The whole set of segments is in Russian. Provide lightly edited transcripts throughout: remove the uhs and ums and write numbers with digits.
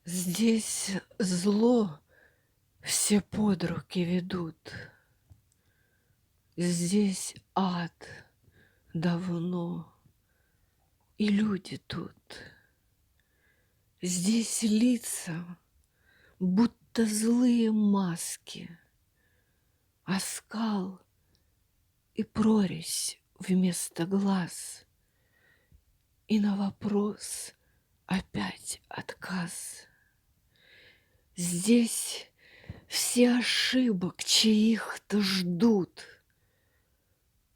Здесь зло все под руки ведут. Здесь ад давно, и люди тут. Здесь лица, будто злые маски, оскал и прорезь вместо глаз. И на вопрос опять отказ. Здесь все ошибок чьих-то ждут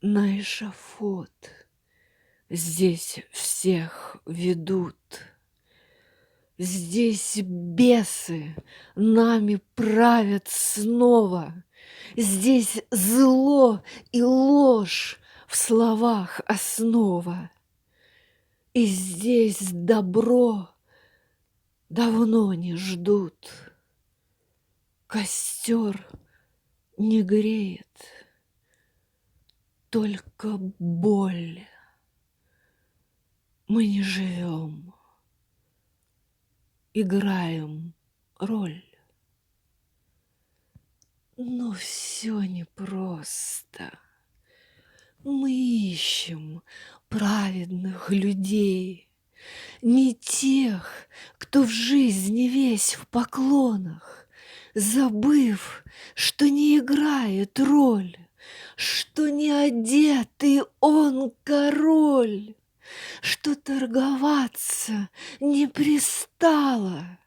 на эшафот. Здесь всех ведут. Здесь бесы нами правят снова. Здесь зло и ложь в словах основа. И здесь добро давно не ждут. Костер не греет, только боль. Мы не живем, играем роль. Но все непросто. Мы ищем праведных людей, не тех, кто в жизни весь в поклонах, забыв, что не играет роль, что не одетый он король, что торговаться не пристало,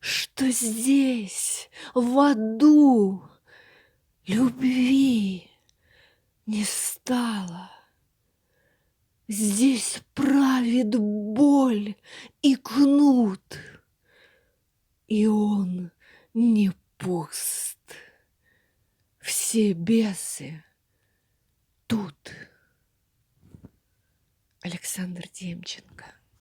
что здесь, в аду, любви не стало. Здесь правит боль и кнут, и он не пуст. Все бесы тут. Александр Демченко.